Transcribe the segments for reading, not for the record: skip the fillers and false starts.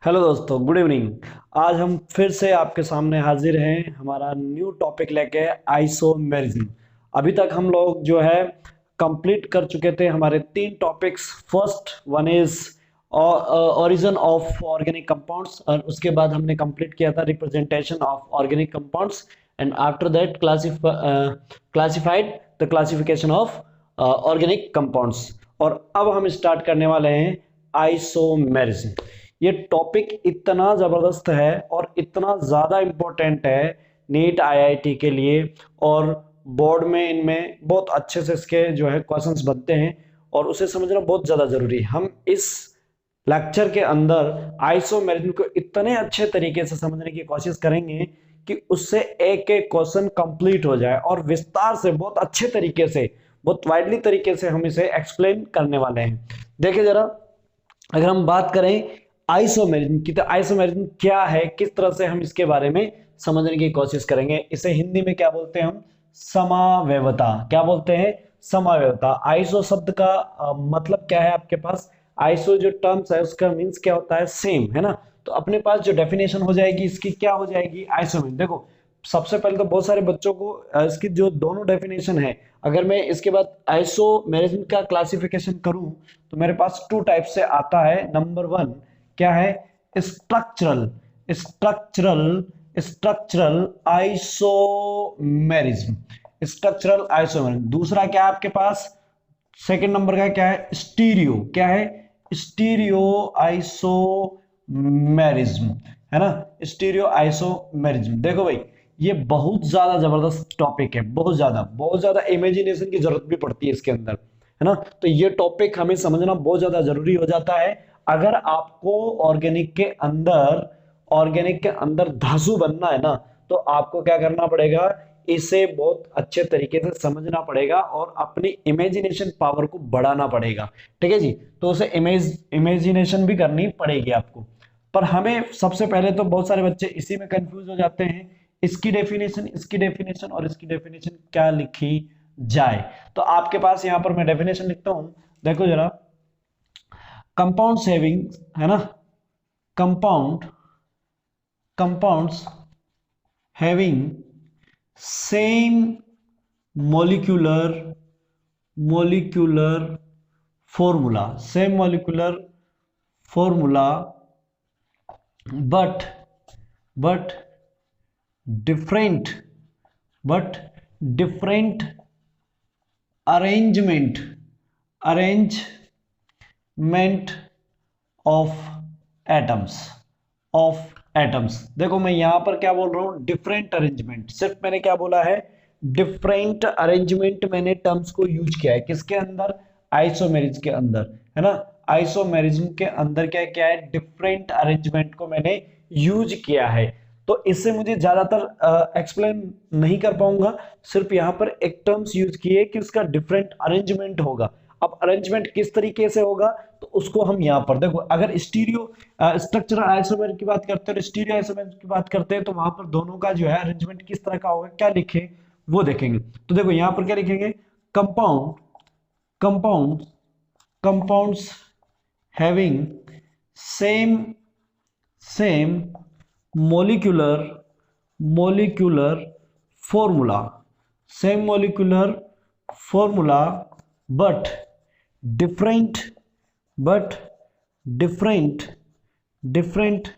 Hello दोस्तों, good evening. आज हम फिर से आपके सामने हाजिर हैं हमारा न्यू टॉपिक लेके आइसोमेरिज्म। अभी तक हम लोग जो है कंप्लीट कर चुके थे हमारे तीन topics. First one is origin of organic compounds, और उसके बाद हमने कंप्लीट किया था representation of organic compounds, and after that classified the classification of organic compounds. और अब हम स्टार्ट करने वाले हैं आइसोमेरिज्म। ये टॉपिक इतना जबरदस्त है और इतना ज्यादा इंपॉर्टेंट है नीट आईआईटी के लिए, और बोर्ड में इनमें बहुत अच्छे से इसके जो है क्वेश्चंस बनते हैं, और उसे समझना बहुत ज्यादा जरूरी है। हम इस लेक्चर के अंदर आइसोमेरिज्म को इतने अच्छे तरीके से समझने की कोशिश करेंगे कि उससे एक एक क्वेश्चन कंप्लीट हो जाए, और विस्तार से बहुत अच्छे तरीके से, बहुत वाइडली तरीके से हम इसे एक्सप्लेन करने वाले हैं। देखिए जरा, अगर हम बात करें आइसोमेरिज्म की, तो आइसोमेरिज्म क्या है, किस तरह से हम इसके बारे में समझने की कोशिश करेंगे। इसे हिंदी में क्या बोलते हैं हम? समावयवता। क्या बोलते हैं? समावयवता। आइसो शब्द का मतलब क्या है आपके पास? आइसो जो टर्म्स है उसका मीन्स क्या होता है? सेम, है ना। तो अपने पास जो डेफिनेशन हो जाएगी इसकी, क्या हो जाएगी? आइसोमेरिज्म। देखो, सबसे पहले तो बहुत सारे बच्चों को इसकी जो दोनों डेफिनेशन है, अगर मैं इसके बाद आइसोमेरिज्म का क्लासिफिकेशन करूं तो मेरे पास टू टाइप से आता है। नंबर वन क्या है? Structural structural structural isomerism. Structural isomerism. दूसरा क्या है आपके पास? सेकंड नंबर का क्या है? स्टीरियो। क्या है? स्टीरियो आइसोमेरिज्म, है ना। Stereo isomerism. देखो भाई, ये बहुत ज्यादा जबरदस्त टॉपिक है, बहुत ज्यादा इमेजिनेशन की जरूरत भी पड़ती है इसके अंदर, है ना। तो ये टॉपिक हमें समझना बहुत ज्यादा जरूरी हो जाता है अगर आपको ऑर्गेनिक के अंदर धांसू बनना है ना। तो आपको क्या करना पड़ेगा? इसे बहुत अच्छे तरीके से समझना पड़ेगा और अपनी इमेजिनेशन पावर को बढ़ाना पड़ेगा। ठीक है जी। तो उसे इमेजिनेशन भी करनी पड़ेगी आपको। पर हमें सबसे पहले तो बहुत सारे बच्चे इसी में कंफ्यूज हो जाते हैं, इसकी डेफिनेशन और इसकी डेफिनेशन क्या लिखी जाए। तो आपके पास यहां पर मैं डेफिनेशन लिखता हूं, देखो जरा। कंपाउंड सेविंग, है ना। Compound compounds having same molecular molecular formula, but but different but different arrangement of atoms of atoms. देखो, मैं यहां पर क्या बोल रहा हूं? Different arrangement. सिर्फ मैंने क्या बोला है? डिफरेंट अरेंजमेंट मैंने टर्म्स को यूज किया है। किसके अंदर? आइसोमेरिज्म के अंदर, है ना। आइसोमेरिज्म के अंदर क्या क्या है? डिफरेंट अरेंजमेंट को मैंने यूज किया है। तो इससे मुझे ज्यादातर एक्सप्लेन नहीं कर पाऊंगा। सिर्फ यहां पर एक टर्म्स यूज किए कि उसका डिफरेंट अरेंजमेंट होगा। अब अरेंजमेंट किस तरीके से होगा तो उसको हम यहां पर देखो, अगर स्टीरियो स्ट्रक्चरल आइसोमेर की बात करते हैं और स्टीरियो आइसोमेर की बात करते हैं, तो वहां पर दोनों का जो है अरेंजमेंट किस तरह का होगा, क्या लिखे वो देखेंगे। तो देखो यहां पर क्या लिखेंगे? Compound compound compounds having same same molecular molecular formula same molecular formula, but different but different different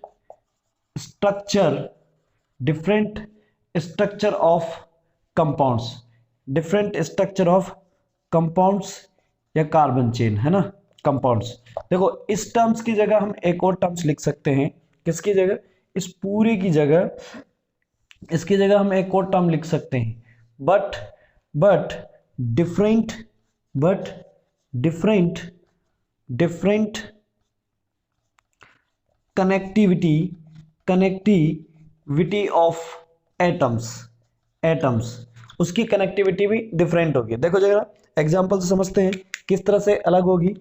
structure different structure of compounds different structure of compounds या कार्बन चेन, है ना। कंपाउंड्स। देखो, इस टर्म्स की जगह हम एक और टर्म्स लिख सकते हैं। किसकी जगह? इस पूरी की जगह, इसकी जगह हम एक और टर्म लिख सकते हैं। But but different but different different connectivity connectivity of atoms atoms उसकी कनेक्टिविटी भी डिफरेंट होगी। देखो जरा एग्जांपल से समझते हैं किस तरह से अलग होगी।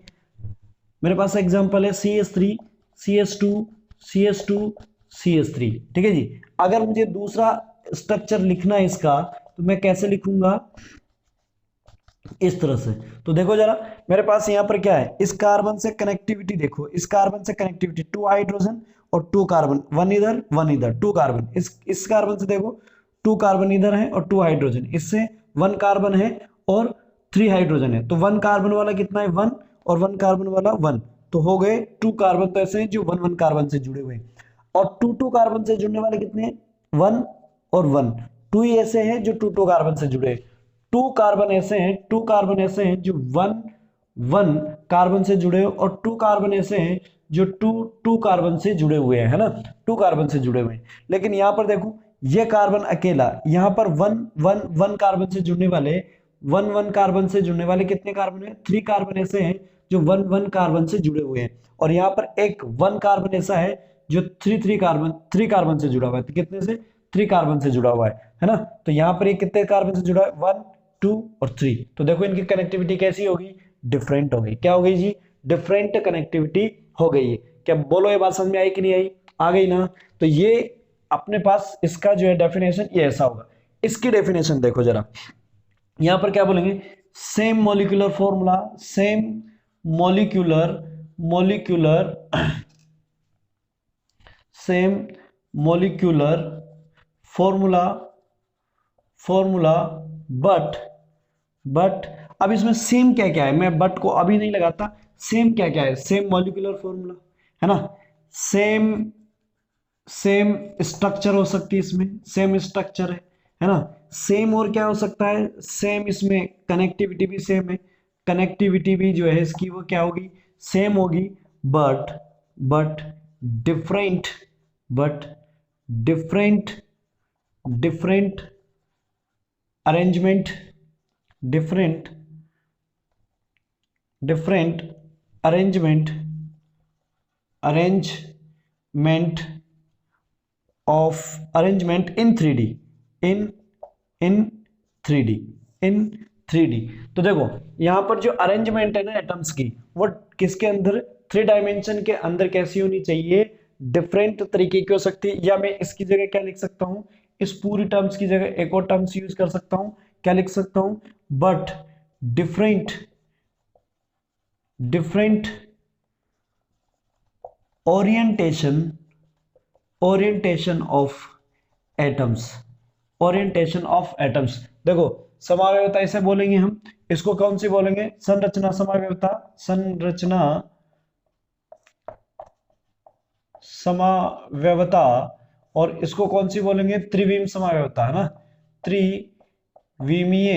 मेरे पास एग्जांपल है CH3 CH2 CH2 CH3। ठीक है जी। अगर मुझे दूसरा स्ट्रक्चर लिखना है इसका, तो मैं कैसे लिखूंगा? इस तरह से। तो देखो जरा, मेरे पास यहाँ पर क्या है, इस कार्बन से कनेक्टिविटी देखो, इस कार्बन से कनेक्टिविटी 2 हाइड्रोजन और 2 कार्बन, वन इधर 2 कार्बन, इस कार्बन से देखो 2 कार्बन इधर है और 2 हाइड्रोजन, इससे 1 कार्बन है और 3 हाइड्रोजन है। तो 1 कार्बन वाला कितना है, 1, और 1 कार्बन वाला 1, तो हो गए 2 कार्बन तो ऐसे हैं जो 1 1 कार्बन से जुड़े हुए हैं। और 2 2 कार्बन से जुड़ने वाले कितने हैं, 1 और 1, 2 ही ऐसे हैं जो 2 2 कार्बन से जुड़े हैं। 2 कार्बन ऐसे हैं जो 1 1 कार्बन से जुड़े हो, और 2 कार्बन ऐसे हैं जो 2 2 कार्बन से जुड़े हुए हैं, है ना, 2 कार्बन से जुड़े हुए हैं। लेकिन यहां पर देखो, ये कार्बन अकेला, यहां पर 1 1 1 कार्बन से जुड़ने वाले, 1 1 कार्बन से जुड़ने वाले कितने कार्बन है, 3 कार्बन ऐसे हैं जो 1 1 कार्बन से जुड़े हुए हैं। और यहाँ पर एक 1 कार्बन ऐसा है जो 3 कार्बन से जुड़ा हुआ है। तो कितने से, 3 कार्बन से जुड़ा हुआ है ना। तो यहाँ पर ये कितने कार्बन से जुड़ा है, 1 2 और 3। तो देखो इनकी कनेक्टिविटी कैसी होगी, डिफरेंट हो गई। क्या हो गई जी, डिफरेंट कनेक्टिविटी हो गई है। क्या बोलो, ये बात समझ में आई कि नहीं आई, आ गई ना। तो ये अपने पास इसका जो है डेफिनेशन ये ऐसा होगा। इसकी डेफिनेशन देखो जरा, यहां पर क्या बोलेंगे, same molecular formula, same molecular molecular same molecular formula formula but अब इसमें सेम क्या क्या है, मैं बट को अभी नहीं लगाता, सेम क्या क्या है, सेम मॉलिक्यूलर फॉर्मूला है ना, सेम सेम स्ट्रक्चर हो सकती है, इसमें सेम स्ट्रक्चर है ना। सेम और क्या हो सकता है, सेम, इसमें कनेक्टिविटी भी सेम है, कनेक्टिविटी भी जो है इसकी वो क्या होगी, सेम होगी। But but different but different different arrangement different different arrangement of arrangement in 3D, in in 3D, in 3D। तो देखो यहां पर जो अरेंजमेंट है ना एटम्स की, वो किसके अंदर, 3 डायमेंशन के अंदर कैसी होनी चाहिए, डिफरेंट तरीके की हो सकती है। या मैं इसकी जगह क्या लिख सकता हूं, इस पूरी टर्म्स की जगह एक और टर्म्स यूज कर सकता हूं, क्या लिख सकता हूं, but different different orientation orientation of atoms, orientation of atoms. देखो समाव्यवता इसे बोलेंगे हम, इसको कौन सी बोलेंगे, संरचना समाव्यवता, संरचना समाव्यवता। और इसको कौन सी बोलेंगे, त्रिविम समाव्यवता, है ना, त्रिविमीय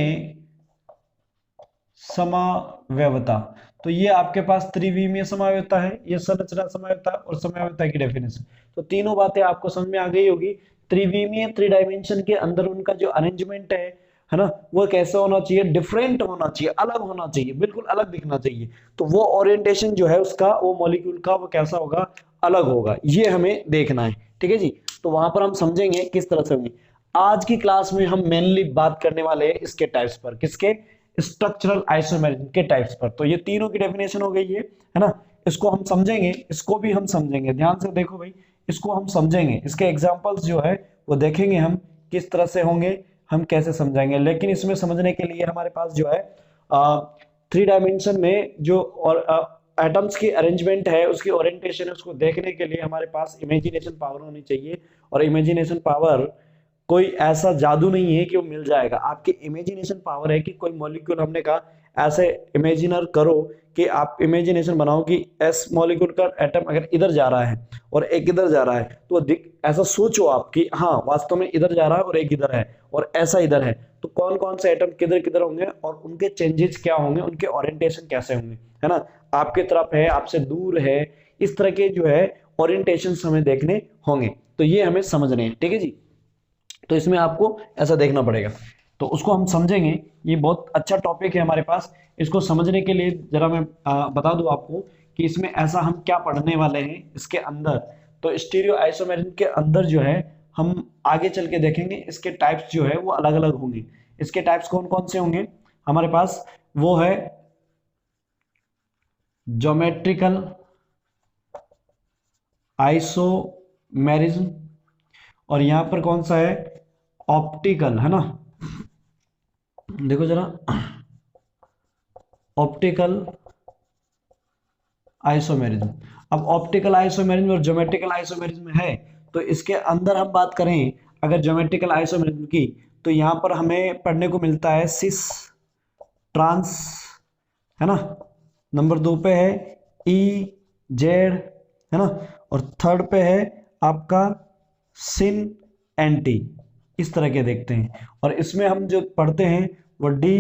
समाव्यवता। तो ये आपके पास त्रिविमीय समाव्यवता है, ये संरचना समाव्यवता और समाव्यवता की डेफिनेशन। तो तीनों बातें आपको समझ में आ गई होगी। त्रिविमीय, 3 डायमेंशन के अंदर उनका जो अरेंजमेंट है ना, वो कैसा होना चाहिए, डिफरेंट होना चाहिए, अलग होना चाहिए, बिल्कुल अलग दिखना चाहिए। तो वो ओरिएंटेशन जो है उसका, वो मॉलिक्यूल का वो कैसा होगा, अलग होगा, ये हमें देखना है। ठीक है जी। तो वहां पर हम समझेंगे किस तरह से होंगे। आज की क्लास में हम मेनली बात करने वाले हैं इसके टाइप्स पर, किसके, स्ट्रक्चरल आइसोमेरिज्म के टाइप्स पर। तो ये तीनों की डेफिनेशन हो गई है ना। इसको हम समझेंगे, इसको भी हम समझेंगे, ध्यान से देखो भाई, इसको हम समझेंगे, इसके एग्जांपल्स जो है वो देखेंगे हम किस तरह से होंगे, हम कैसे समझाएंगे। लेकिन इसमें समझने के लिए हमारे पास जो है 3 डायमेंशन में जो और एटम्स की अरेंजमेंट है, उसकी ओरिएंटेशन है, उसको देखने के लिए हमारे पास इमेजिनेशन पावर होनी चाहिए। और इमेजिनेशन पावर कोई ऐसा जादू नहीं है कि वो मिल जाएगा, आपकी इमेजिनेशन पावर है कि कोई मॉलिक्यूल, हमने कहा ऐसे इमेजिनर करो कि आप इमेजिनेशन बनाओ कि एस मॉलिक्यूल का एटम अगर इधर जा रहा है और एक इधर जा रहा है, तो ऐसा सोचो आप कि हाँ वास्तव में इधर जा रहा है और एक इधर है और ऐसा इधर है, तो कौन कौन से एटम किधर किधर होंगे और उनके चेंजेस क्या होंगे, उनके ओरिएंटेशन कैसे होंगे, है ना, आपके तरफ है, आपसे दूर है, इस तरह के जो है ओरिएंटेशन हमें देखने होंगे। तो ये हमें समझने हैं, ठीक है जी। तो इसमें आपको ऐसा देखना पड़ेगा, तो उसको हम समझेंगे। ये बहुत अच्छा टॉपिक है हमारे पास। इसको समझने के लिए जरा मैं बता दूं आपको कि इसमें ऐसा हम क्या पढ़ने वाले हैं इसके अंदर। तो स्टीरियो आइसोमेरिज्म के अंदर जो है हम आगे चल के देखेंगे, इसके टाइप्स जो है वो अलग अलग होंगे। इसके टाइप्स कौन कौन से होंगे हमारे पास, वो है ज्योमेट्रिकल आइसोमेरिज्म, और यहां पर कौन सा है, ऑप्टिकल, है ना। देखो जरा, ऑप्टिकल आइसोमेरिज्म। अब ऑप्टिकल आइसोमेरिज्म और ज्योमेट्रिकल आइसोमेरिज्म है, तो इसके अंदर हम बात करें अगर ज्योमेट्रिकल आइसोमेरिज्म की, तो यहां पर हमें पढ़ने को मिलता है सिस ट्रांस, है ना, नंबर 2 पे है ई जेड, है ना, और थर्ड पे है आपका सिन एंटी। इस तरह के देखते हैं, और इसमें हम जो पढ़ते हैं वो डी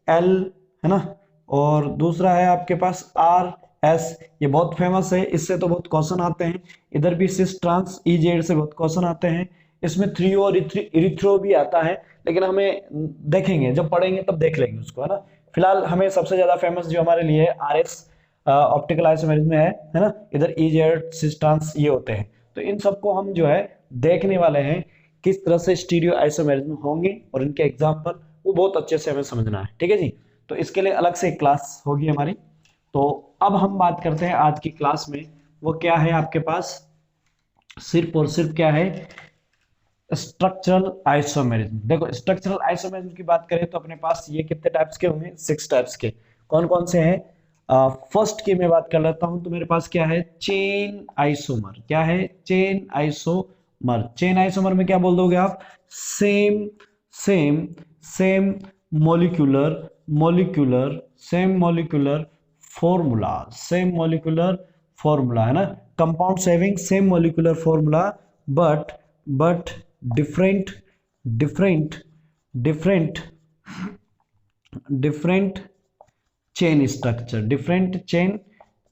एल, है ना, और दूसरा है आपके पास आर एस। ये बहुत फेमस है, इससे तो बहुत क्वेश्चन आते हैं। इधर भी सिस ट्रांस ई जेड से बहुत क्वेश्चन आते हैं। इसमें थ्रियो और इरिथ्रो भी आता है, लेकिन हमें देखेंगे जब पढ़ेंगे तब देख लेंगे उसको, है ना। फिलहाल हमें सबसे ज्यादा फेमस जो हमारे लिए है आर एस ऑप्टिकल आइसोमेरिज्म है ना। इधर ई जेड सिस ट्रांस ये होते हैं, तो इन सबको हम जो है देखने वाले हैं किस तरह से स्टीरियो आइसोमेरिज्म होंगे, और इनके एग्जाम्पल वो बहुत अच्छे से हमें समझना है, ठीक है जी। तो इसके लिए अलग से एक क्लास होगी हमारी। तो अब हम बात करते हैं आज की क्लास में, वो क्या है आपके पास, सिर्फ और सिर्फ क्या है, स्ट्रक्चरल आइसोमेरिज्म। देखो स्ट्रक्चरल आइसोमेरिज्म की बात करें तो अपने पास ये कितने टाइप्स के होंगे, 6 टाइप्स के। कौन कौन से हैं? फर्स्ट की मैं बात कर लेता हूं, तो मेरे पास क्या है, चेन आइसोमर। क्या है? Chain isomer. चेन आइसोमर में क्या बोल दोगे आप? Same same same molecular molecular same molecular formula, same molecular formula, है ना। Compound having same molecular formula but different different different different chain structure, different chain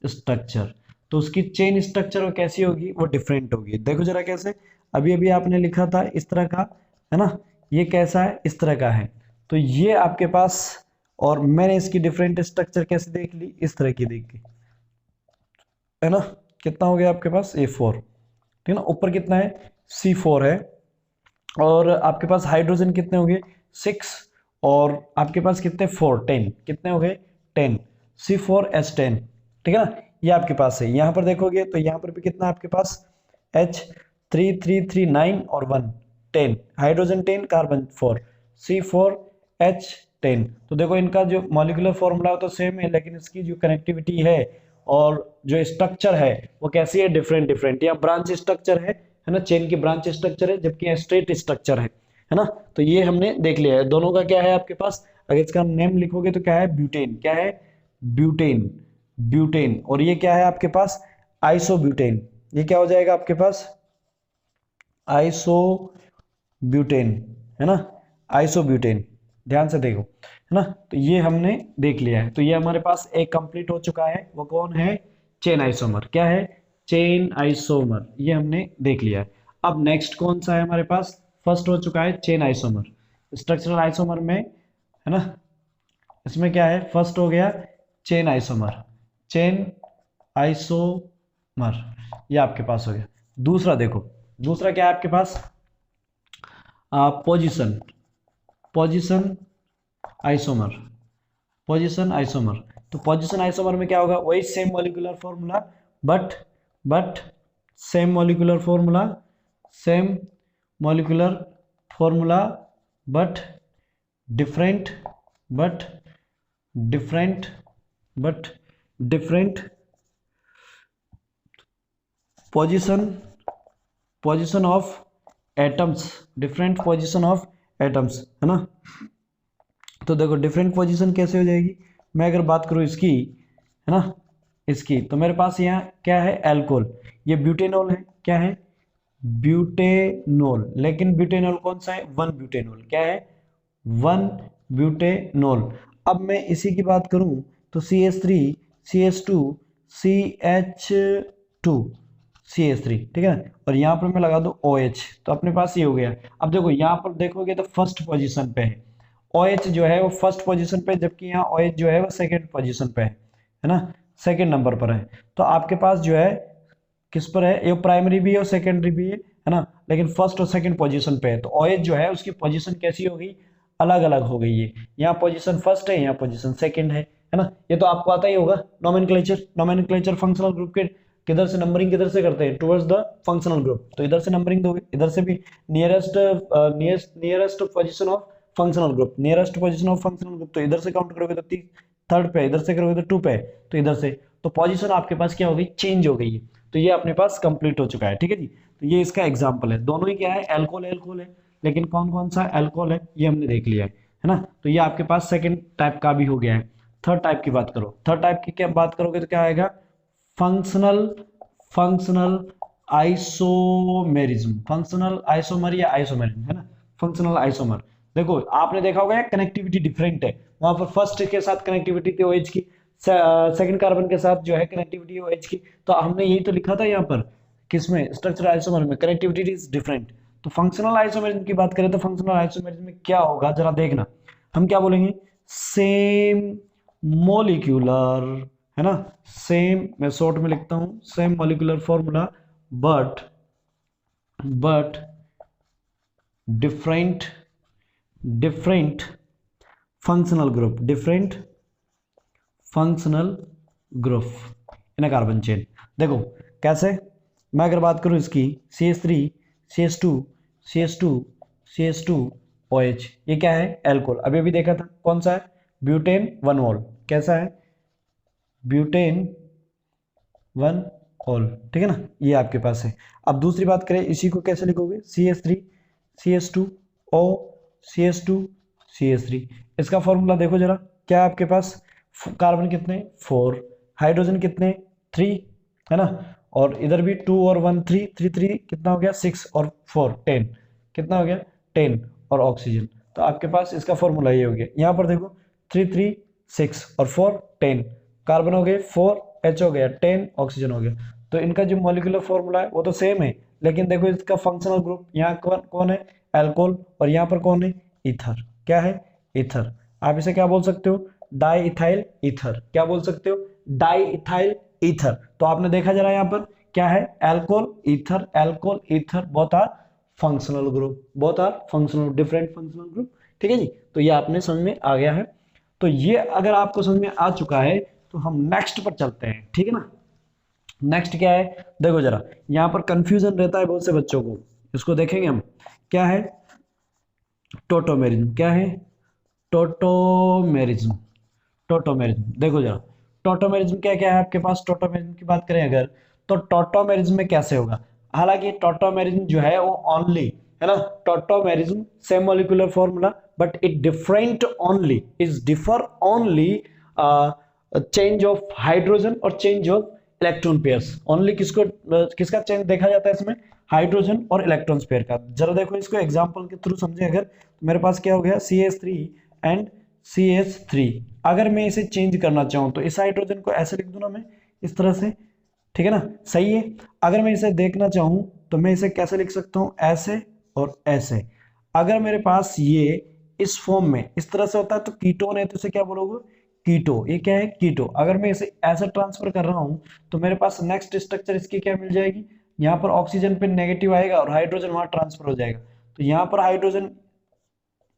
structure. तो उसकी चेन स्ट्रक्चर वो कैसी होगी, वो डिफरेंट होगी। देखो जरा कैसे, अभी अभी आपने लिखा था इस तरह का, है ना, ये कैसा है, इस तरह का है। तो ये आपके पास, और मैंने इसकी डिफरेंट स्ट्रक्चर कैसे देख ली, इस तरह की देख ली, है ना। कितना हो गया आपके पास, A4, ठीक है ना। ऊपर कितना है, C4 है, और आपके पास हाइड्रोजन कितने हो गए, 6, और आपके पास कितने, 4, 10, कितने हो गए, 10, C4H10, ठीक है ना। ये आपके पास है। यहाँ पर देखोगे तो यहाँ पर भी कितना है आपके पास, H3339 और 1, 10, हाइड्रोजन 10, कार्बन 4, C4H10। तो देखो इनका जो मॉलिक्यूलर फॉर्मूला तो सेम है, लेकिन इसकी जो कनेक्टिविटी है और जो स्ट्रक्चर है वो कैसी है, डिफरेंट डिफरेंट। या ब्रांच स्ट्रक्चर है ना, चेन की ब्रांच स्ट्रक्चर है, जबकि स्ट्रेट स्ट्रक्चर है ना। तो ये हमने देख लिया है। दोनों का क्या है आपके पास, अगर इसका नेम लिखोगे तो क्या है, ब्यूटेन। क्या है, ब्यूटेन, ब्यूटेन। और ये क्या है आपके पास, आइसोब्यूटेन। ये क्या हो जाएगा आपके पास, आइसोब्यूटेन, है ना, आइसोब्यूटेन। ध्यान से देखो, है ना। तो ये हमने देख लिया है। तो ये हमारे पास एक कंप्लीट हो चुका है, वो कौन है, चेन आइसोमर। क्या है, चेन आइसोमर, ये हमने देख लिया है। अब नेक्स्ट कौन सा है हमारे पास, फर्स्ट हो चुका है चेन आइसोमर। स्ट्रक्चरल आइसोमर में, है ना, इसमें क्या है, फर्स्ट हो गया चेन आइसोमर, चेन आइसोमर, ये आपके पास हो गया। दूसरा देखो, दूसरा क्या है आपके पास, position, position isomer, position isomer. तो पोजीशन आइसोमर में क्या होगा, वही same molecular formula, but same molecular formula, same molecular formula, but different, but different but different position, position of atoms, different position of atoms, है ना। तो देखो different position कैसे हो जाएगी, मैं अगर बात करूं इसकी, है ना, इसकी, तो मेरे पास यहाँ क्या है, एल्कोहल, ये ब्यूटेनॉल है। क्या है, ब्यूटेनॉल। लेकिन ब्यूटेनॉल कौन सा है, 1 ब्यूटेनॉल। क्या है, 1 ब्यूटेनॉल। अब मैं इसी की बात करूं तो CH3 CH2 CH2 CH3, ठीक है ना। और यहाँ पर मैं लगा दूं OH, तो अपने पास ये हो गया। अब देखो यहाँ पर देखोगे तो फर्स्ट पोजीशन पे है OH जो है, वो फर्स्ट पोजीशन पे, जबकि यहाँ OH जो है वो सेकंड पोजीशन पे है ना, सेकंड नंबर पर है। तो आपके पास जो है किस पर है, ये प्राइमरी भी है और सेकेंडरी भी है ना, लेकिन फर्स्ट और सेकंड पोजीशन पे है। तो OH जो है उसकी पोजीशन कैसी हो गई, अलग अलग हो गई है। यहाँ पोजीशन फर्स्ट है, यहाँ पोजीशन सेकंड है ना। ये तो आपको आता ही होगा, नोमेनक्लेचर, नोमेनक्लेचर फंक्शनल ग्रुप के किधर से नंबरिंग किधर से करते हैं, टुवर्ड्स द फंक्शनल ग्रुप। तो इधर से नंबरिंग दोगे, इधर से भी nearest nearest position of functional group, nearest position of functional group, तो इधर से काउंट करोगे तो थर्ड पे, इधर से करोगे तो टू पे, तो इधर से, तो पोजीशन आपके पास क्या हो गई, चेंज हो गई है। तो ये अपने पास कंप्लीट हो चुका है, ठीक है जी। तो ये इसका एग्जाम्पल है, दोनों ही क्या है, एल्कोहल एल्कोहल है, लेकिन कौन कौन सा एल्कोहल है ये हमने देख लिया है ना। तो ये आपके पास सेकंड टाइप का भी हो गया है। थर्ड टाइप की बात करो, थर्ड टाइप की क्या बात करोगे तो क्या आएगा, functional functional isomerism, functional isomer या आइसोमेरिज्म है ना, फंक्शनल आइसोमर। देखो आपने देखा होगा कनेक्टिविटी डिफरेंट है, वहां पर फर्स्ट के साथ कनेक्टिविटी थी OH की, सेकंड कार्बन के साथ जो है कनेक्टिविटी OH की, तो हमने यही तो लिखा था यहाँ पर, किसमें, स्ट्रक्चर आइसोमर में कनेक्टिविटी इज डिफरेंट। तो फंक्शनल आइसोमेरिज्म की बात करें तो फंक्शनल आइसोमेरिज्म में क्या होगा जरा देखना, हम क्या बोलेंगे, सेम मोलिक्यूलर, है ना, सेम, मैं शॉर्ट में लिखता हूं, same molecular formula but different different functional group, different functional group in a carbon chain. देखो कैसे, मैं अगर बात करूं इसकी, CH3 CH2 CH2 CH2 OH, ये क्या है, एल्कोहल, अभी अभी देखा था, कौन सा है, ब्यूटेन 1 मोल, कैसा है, ब्यूटेन 1 मोल, ठीक है ना, ये आपके पास है। अब दूसरी बात करें, इसी को कैसे लिखोगे, CH3 CH2 O CH2 CH3, इसका फॉर्मूला देखो जरा, क्या है आपके पास, कार्बन कितने 4, हाइड्रोजन कितने 3, है ना, और इधर भी 2 और 1 3 3 3 कितना हो गया 6 और 4 10, कितना हो गया 10, और ऑक्सीजन, तो आपके पास इसका फॉर्मूला ये हो गया। यहाँ पर देखो 3 3 6 और 4 10, कार्बन हो गए 4, H हो गया 10, ऑक्सीजन हो गया। तो इनका जो मॉलिक्यूलर फॉर्मूला है वो तो सेम है, लेकिन देखो इसका फंक्शनल ग्रुप, यहाँ कौन कौन है, एल्कोहल, और यहाँ पर कौन है, ईथर, क्या है, ईथर। आप इसे क्या बोल सकते हो, डाई इथाइल ईथर, क्या बोल सकते हो, डाई इथाइल ईथर। तो आपने देखा जरा यहाँ पर क्या है, alcohol ether, both are functional group, both are functional, different functional group, ठीक है जी। तो ये आपने समझ में आ गया है। तो ये अगर आपको समझ में आ चुका है तो हम नेक्स्ट पर चलते हैं, ठीक है ना। नेक्स्ट क्या है, देखो जरा, यहाँ पर कंफ्यूजन रहता है बहुत से बच्चों को, इसको देखेंगे हम, क्या है, टोटोमेरिज्म, क्या है, टोटोमेरिज्म, टोटोमेरिज्म, देखो जरा, टोटोमेरिज्म क्या क्या है आपके पास, टोटोमेरिज्म की बात करें अगर, तो टोटोमेरिज्म में कैसे होगा, हालांकि टोटोमेरिज्म जो है वो ओनली, है ना, tautomerism same molecular formula but it different only, is differ only change of hydrogen और change of electron pairs, only किसको किसका चेंज देखा जाता है इसमें, हाइड्रोजन और इलेक्ट्रॉन पेयर का। जरा देखो इसको एग्जांपल के थ्रू समझे अगर, तो मेरे पास क्या हो गया, CH3 एंड CH3, अगर मैं इसे चेंज करना चाहूं तो इस हाइड्रोजन को ऐसे लिख दूं ना मैं, इस तरह से, ठीक है ना, सही है। अगर मैं इसे देखना चाहूं तो मैं इसे कैसे लिख सकता हूं, ऐसे और ऐसे। अगर मेरे पास ये इस फॉर्म में इस तरह से होता है तो कीटोन है, तो इसे क्या बोलोगे, कीटो, ये क्या है, कीटो। अगर मैं इसे ऐसे ट्रांसफर कर रहा हूं तो मेरे पास नेक्स्ट स्ट्रक्चर इसकी क्या मिल जाएगी, यहाँ पर ऑक्सीजन पे नेगेटिव आएगा और हाइड्रोजन वहां ट्रांसफर हो जाएगा, तो यहाँ पर हाइड्रोजन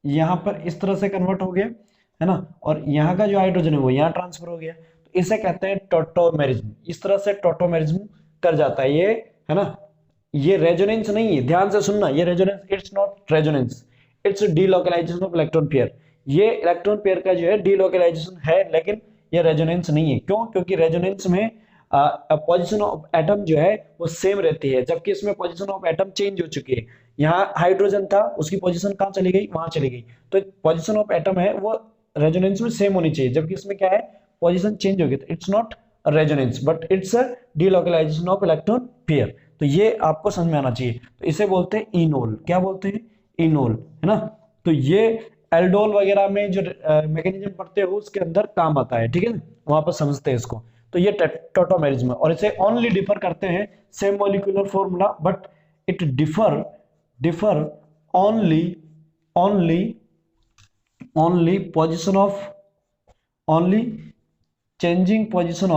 यहाँ पर इस तरह से कन्वर्ट हो गया, है ना, और यहाँ का जो हाइड्रोजन है वो यहाँ ट्रांसफर हो गया, तो इसे कहते हैं टोटोमेरिज्म। इस तरह से टोटोमेरिज्म कर जाता है ये, है ना। ये रेजोनेंस नहीं है, ध्यान से सुनना, ये resonance, it's not resonance, it's delocalisation of electron pair. ये इलेक्ट्रॉन पेयर का जो है डीलोकलाइजेशन है, लेकिन ये रेजोनेंस नहीं है। क्यों, क्योंकि रेजोनेंस में पोजीशन ऑफ एटम जो है वो सेम रहती है, जबकि इसमें पोजीशन ऑफ एटम चेंज हो चुकी है। यहाँ हाइड्रोजन था, उसकी पोजीशन कहाँ चली गई, वहां चली गई, तो पोजीशन ऑफ एटम है वो रेजोनेंस में सेम होनी चाहिए, जबकि इसमें क्या है, पोजीशन चेंज हो गई, तो it's not resonance but it's a delocalisation of electron pair. तो ये आपको समझ में आना चाहिए। तो इसे बोलते हैं इनोल, क्या बोलते हैं, इनोल, है ना। तो ये एल्डोल वगैरह में जो मैकेनिज्म पढ़ते हो उसके अंदर काम आता है, ठीक है ना, वहां पर समझते हैं इसको। तो ये टोटोमेरिज्म है, और इसे ओनली डिफर करते हैं same molecular formula but it differ only only only position of only changing position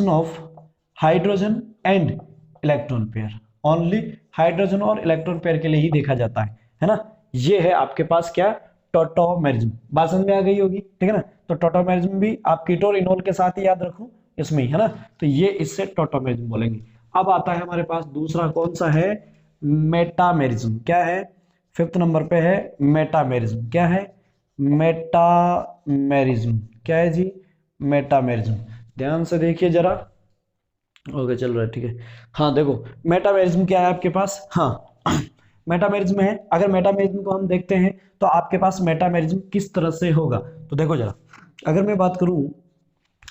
of hydrogen and electron pair, only hydrogen और इलेक्ट्रॉन पेयर के लिए ही देखा जाता है ना। ये है आपके पास क्या, टोटोमेरिज्म। बात समझ में आ गई होगी, ठीक है ना। तो टोटोमेरिज्म भी आप कीटो और इनोल के साथ ही याद रखो इसमें, है ना। तो ये इससे टोटोमेरिज्म बोलेंगे। अब आता है हमारे पास दूसरा, कौन सा है, मेटामेरिज्म। क्या है, 5th नंबर पे है मेटामेरिज्म। क्या है? मेटामेरिज्म। क्या है जी? मेटामेरिज्म। ध्यान से देखिए जरा। ओके, चल रहा है, ठीक है। हाँ देखो, मेटामेरिज्म क्या है आपके पास। हाँ मेटामेरिज्म है। अगर मेटामेरिज्म को हम देखते हैं तो आपके पास मेटामेरिज्म किस तरह से होगा, तो देखो जरा। अगर मैं बात करूं,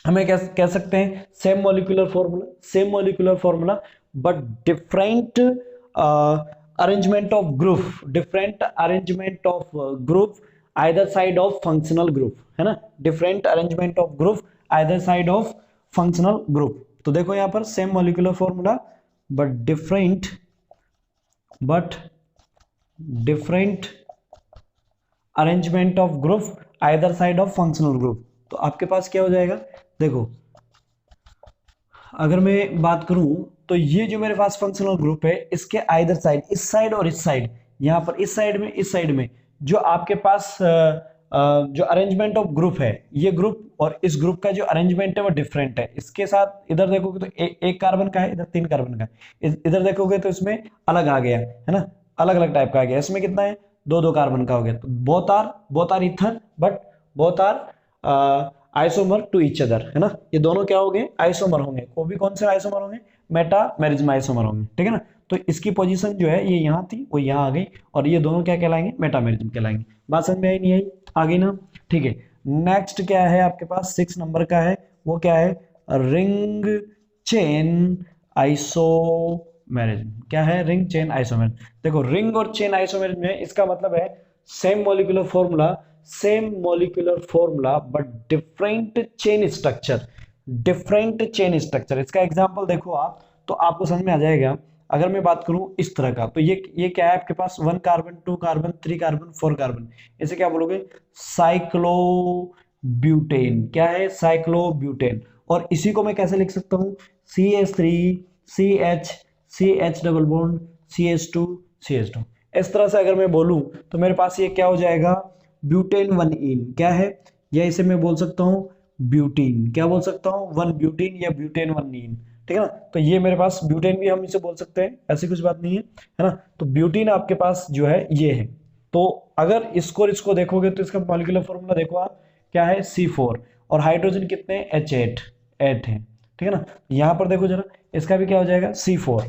हमें कह सकते हैं same molecular formula, same molecular formula but different arrangement of group, different arrangement of group either side of functional group, है ना। Different arrangement of group either side of functional group. तो देखो यहां पर same molecular formula but different arrangement of group either side of functional group. तो आपके पास क्या हो जाएगा, देखो अगर मैं बात करूं तो ये जो मेरे पास फंक्शनल ग्रुप है, इसके आइदर साइड, इस साइड और इस साइड, यहां पर इस साइड में, इस साइड में जो आपके पास जो अरेंजमेंट ऑफ ग्रुप है, ये ग्रुप और इस ग्रुप का जो अरेंजमेंट है वो डिफरेंट है। इसके साथ इधर देखोगे तो एक कार्बन का है, इधर 3 कार्बन का है। इधर देखोगे तो इसमें अलग आ गया है ना, अलग अलग टाइप का आ गया। इसमें कितना है, 2 कार्बन का हो गया। तो both are ether but both are isomer to each other, है ना। ये दोनों क्या होंगे, आइसोमर होंगे। वो भी कौन से आइसोमर होंगे, मेटामेरिज्म आइसोमर होंगे, ठीक है ना। तो इसकी पोजीशन जो है ये यहाँ थी, वो यहाँ आ गई, और ये दोनों क्या कहलाएंगे, मेटामेरिज्म कहलाएंगे। बात समझ में आई नहीं आई, आ गई ना, ठीक है। नेक्स्ट क्या है आपके पास, 6 नंबर का है, वो क्या है, रिंग चेन आइसोमेरिज्म। क्या है, रिंग चेन आइसोमेरिज्म। देखो रिंग और चेन आइसोमेरिज्म में इसका मतलब है same molecular formula but different chain structure, different chain structure. इसका एग्जांपल देखो आप, तो आपको समझ में आ जाएगा। अगर मैं बात करूं इस तरह का, तो ये क्या है आपके पास, 1 कार्बन, 2 कार्बन, 3 कार्बन, 4 कार्बन। इसे क्या बोलोगे, साइक्लोब्यूटेन। क्या है, साइक्लोब्यूटेन। और इसी को मैं कैसे लिख सकता हूं, CH3 CH double bond CH2 इस तरह से अगर मैं बोलूं तो मेरे पास ये क्या हो जाएगा, ब्यूटेन 1 इन। क्या है, या इसे मैं बोल सकता हूं ब्यूटीन। क्या बोल सकता हूं, 1 ब्यूटीन या ब्यूटेन 1 इन, ठीक है ना। तो ये मेरे पास ब्यूटेन भी हम इसे बोल सकते हैं, ऐसी कुछ बात नहीं है ना। तो ब्यूटीन आपके पास जो है ये है। तो अगर इसको देखोगे तो इसका मॉलिक्यूलर फॉर्मूला देखो आप, क्या है, C4, और हाइड्रोजन कितने, H8 8 है, ठीक है ना। यहाँ पर देखो जरा, इसका भी क्या हो जाएगा, C4,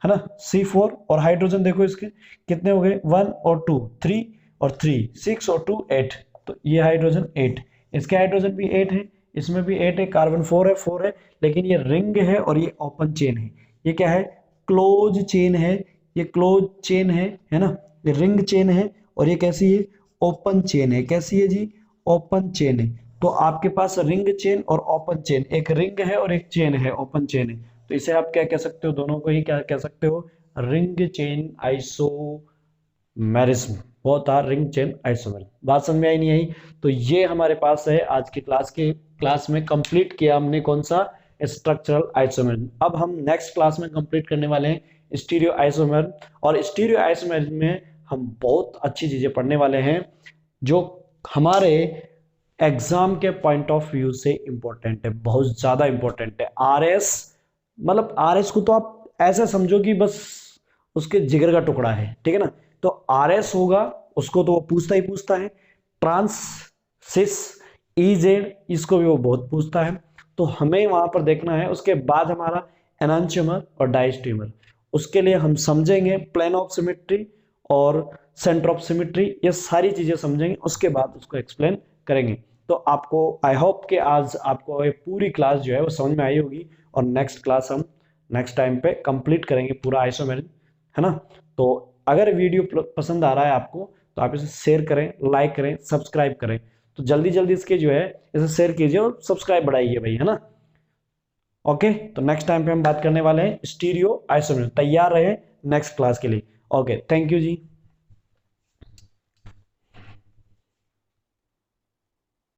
है ना, C4। और हाइड्रोजन देखो इसके कितने हो गए, 1 और 2 3 और 3 6 और 2 8। तो ये हाइड्रोजन 8, इसके हाइड्रोजन भी 8 है, इसमें भी 8 है, कार्बन 4 है, लेकिन ये रिंग है और ये ओपन चेन है। ये क्या है, क्लोज चेन है, ये क्लोज चेन है ना। ये रिंग चेन है और ये कैसी है, ओपन चेन है। कैसी है जी, ओपन चेन है। तो आपके पास रिंग चेन और ओपन चेन, एक रिंग है और एक चेन है, ओपन चेन है। तो इसे आप क्या कह सकते हो, दोनों को ही क्या कह सकते हो, रिंग चेन आइसोमेरिज्म। बहुत आर रिंग चेन आइसोमेरिज्म। बात समझ में आई नहीं आई, तो ये हमारे पास है आज की क्लास में कंप्लीट किया हमने कौन सा, स्ट्रक्चरल आइसोमेरिज्म। अब हम नेक्स्ट क्लास में कंप्लीट करने वाले हैं स्टीरियो आइसोमेरिज्म, और स्टीरियो आइसोमेरिज्म में हम बहुत अच्छी चीजें पढ़ने वाले हैं जो हमारे एग्जाम के पॉइंट ऑफ व्यू से इंपॉर्टेंट है, बहुत ज्यादा इंपॉर्टेंट है। RS, मतलब RS को तो आप ऐसे समझो कि बस उसके जिगर का टुकड़ा है, ठीक है ना। तो RS होगा, उसको तो वो पूछता ही पूछता है। ट्रांस सिस EZ, इसको भी वो बहुत पूछता है। तो हमें वहां पर देखना है। उसके बाद हमारा एनांटियोमर और डायस्टेरियोमर, उसके लिए हम समझेंगे प्लेन ऑफ सिमेट्री और सेंटर ऑफ सिमेट्री, ये सारी चीजें समझेंगे, उसके बाद उसको एक्सप्लेन करेंगे। तो आपको आई होप कि आज आपको ये पूरी क्लास जो है वो समझ में आई होगी, और नेक्स्ट क्लास हम नेक्स्ट टाइम पे कंप्लीट करेंगे पूरा आइसोमेरिज्म, है ना। तो अगर वीडियो पसंद आ रहा है आपको, तो आप इसे शेयर करें, लाइक करें, सब्सक्राइब करें। तो जल्दी जल्दी इसके जो है इसे शेयर कीजिए और सब्सक्राइब बढ़ाइए भाई, है ना। ओके, तो नेक्स्ट टाइम पे हम बात करने वाले हैं स्टीरियो आइसोमेरिज्म। तैयार रहे नेक्स्ट क्लास के लिए। Okay, thank you ji.